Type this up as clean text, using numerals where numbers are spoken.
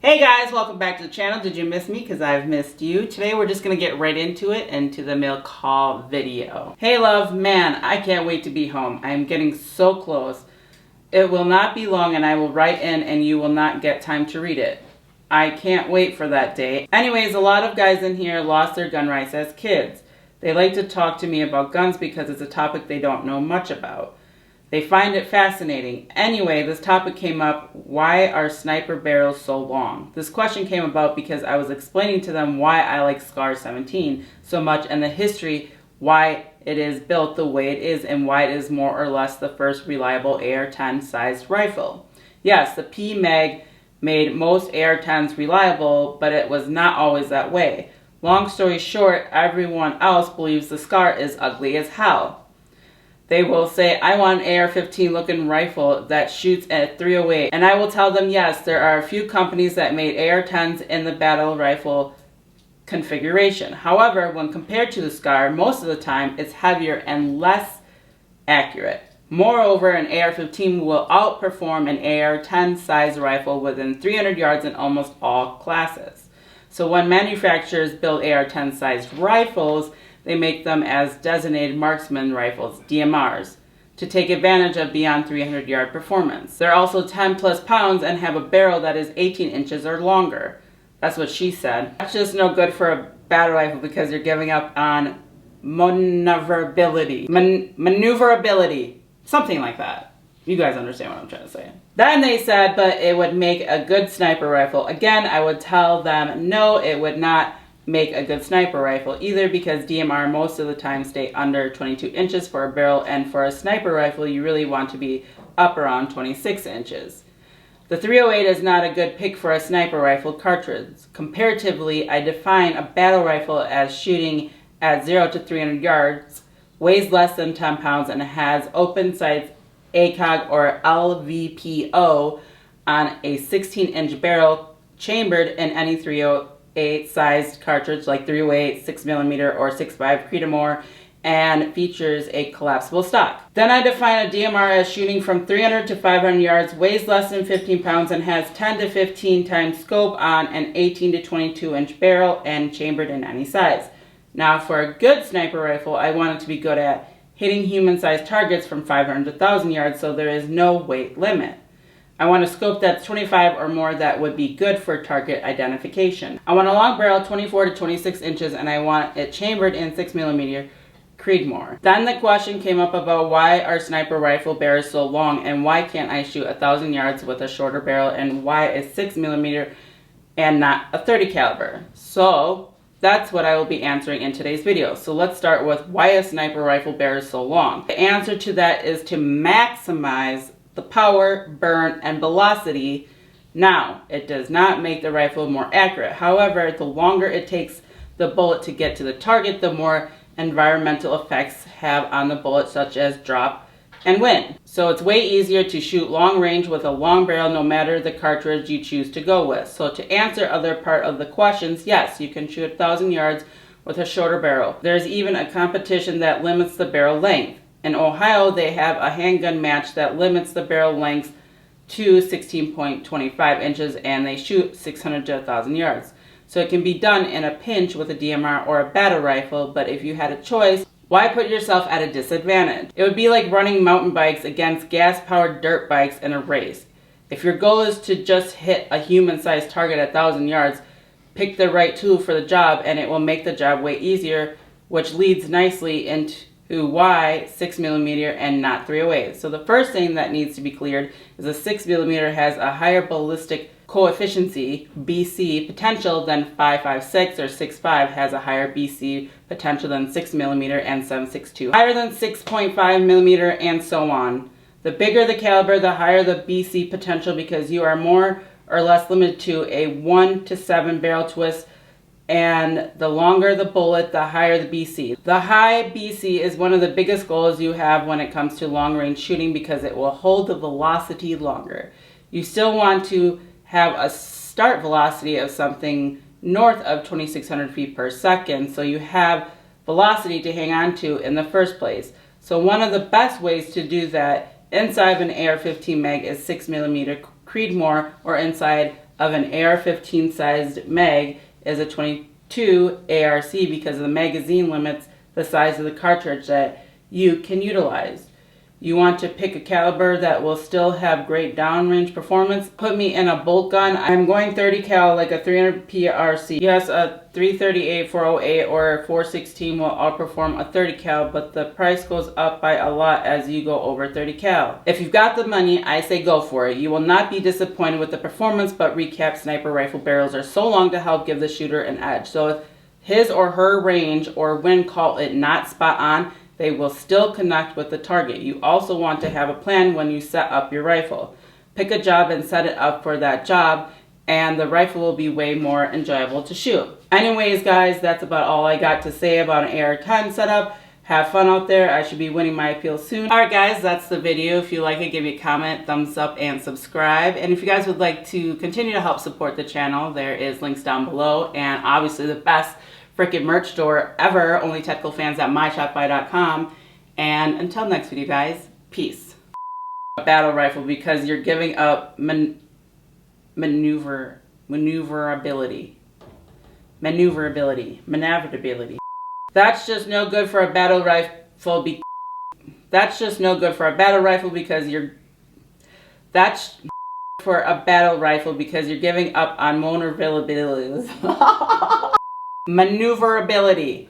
Hey guys, welcome back to the channel. Did you miss me? Because I've missed you. Today we're just going to get right into it, into the mail call video. Hey love, man, I can't wait to be home. I'm getting so close. It will not be long and I will write in and you will not get time to read it. I can't wait for that day. Anyways, a lot of guys in here lost their gun rights as kids. They like to talk to me about guns because it's a topic they don't know much about. They find it fascinating. Anyway, this topic came up, why are sniper barrels so long? This question came about because I was explaining to them why I like SCAR 17 so much and the history, why it is built the way it is and why it is more or less the first reliable AR-10 sized rifle. Yes, the P Mag made most AR-10s reliable, but it was not always that way. Long story short, everyone else believes the SCAR is ugly as hell. They will say, I want an AR-15 looking rifle that shoots at 308. And I will tell them, yes, there are a few companies that made AR-10s in the battle rifle configuration. However, when compared to the SCAR, most of the time it's heavier and less accurate. Moreover, an AR-15 will outperform an AR-10 size rifle within 300 yards in almost all classes. So when manufacturers build AR-10 sized rifles, they make them as designated marksman rifles, DMRs, to take advantage of beyond 300 yard performance. They're also 10 plus pounds and have a barrel that is 18 inches or longer. That's what she said. That's just no good for a battle rifle because you're giving up on maneuverability. Maneuverability. Something like that. You guys understand what I'm trying to say. Then they said, but it would make a good sniper rifle. Again, I would tell them, no, it would not make a good sniper rifle either because DMR most of the time stay under 22 inches for a barrel, and for a sniper rifle you really want to be up around 26 inches. The 308 is not a good pick for a sniper rifle cartridge. Comparatively, I define a battle rifle as shooting at 0 to 300 yards, weighs less than 10 pounds, and has open sights ACOG or LVPO on a 16-inch barrel chambered in any 308 sized cartridge like 308, 6mm, or 6.5 Creedmoor, and features a collapsible stock. Then I define a DMR as shooting from 300 to 500 yards, weighs less than 15 pounds, and has 10 to 15 times scope on an 18 to 22 inch barrel and chambered in any size. Now for a good sniper rifle, I want it to be good at hitting human-sized targets from 500 to 1,000 yards, so there is no weight limit. I want a scope that's 25 or more that would be good for target identification. I want a long barrel 24 to 26 inches and I want it chambered in 6mm Creedmoor. Then the question came up about why are sniper rifle barrels so long and why can't I shoot 1,000 yards with a shorter barrel and why is 6mm and not a 30 caliber. So that's what I will be answering in today's video. So let's start with why a sniper rifle barrel is so long. The answer to that is to maximize the power, burn, and velocity. Now, it does not make the rifle more accurate. However, the longer it takes the bullet to get to the target, the more environmental effects have on the bullet, such as drop and wind. So it's way easier to shoot long range with a long barrel no matter the cartridge you choose to go with. So to answer other part of the questions, yes, you can shoot 1,000 yards with a shorter barrel. There's even a competition that limits the barrel length. In Ohio, they have a handgun match that limits the barrel length to 16.25 inches and they shoot 600 to 1,000 yards. So it can be done in a pinch with a DMR or a battle rifle, but if you had a choice, why put yourself at a disadvantage? It would be like running mountain bikes against gas-powered dirt bikes in a race. If your goal is to just hit a human-sized target at 1,000 yards, pick the right tool for the job and it will make the job way easier, which leads nicely into why 6mm and not 308. So the first thing that needs to be cleared is a 6mm has a higher ballistic coefficient BC potential than 5.56 or 6.5 has a higher BC potential than 6mm and 7.62, higher than 6.5mm, and so on. The bigger the caliber, the higher the BC potential because you are more or less limited to a 1 to 7 barrel twist, and the longer the bullet, the higher the BC. The high BC is one of the biggest goals you have when it comes to long range shooting because it will hold the velocity longer. You still want to have a start velocity of something north of 2,600 feet per second so you have velocity to hang on to in the first place. So one of the best ways to do that inside of an AR-15 mag is 6mm Creedmoor or inside of an AR-15 sized mag is a 22 ARC because the magazine limits the size of the cartridge that you can utilize. You want to pick a caliber that will still have great downrange performance? Put me in a bolt gun. I'm going 30 cal like a 300 PRC. Yes, a 338, 408, or a 416 will outperform a 30 cal, but the price goes up by a lot as you go over 30 cal. If you've got the money, I say go for it. You will not be disappointed with the performance, but recap sniper rifle barrels are so long to help give the shooter an edge. So if his or her range or wind call it not spot on, they will still connect with the target. You also want to have a plan when you set up your rifle. Pick a job and set it up for that job, and the rifle will be way more enjoyable to shoot. Anyways, guys, that's about all I got to say about an AR-10 setup. Have fun out there. I should be winning my appeal soon. Alright guys, that's the video. If you like it, give me a comment, thumbs up, and subscribe. And if you guys would like to continue to help support the channel, there is links down below. And obviously the best freaking merch store ever, only technical fans at myshopify.com. And until next video, guys, peace. A battle rifle because you're giving up maneuverability. That's just no good for a battle rifle. That's just no good for a battle rifle because you're. That's for a battle rifle because you're giving up on maneuverability.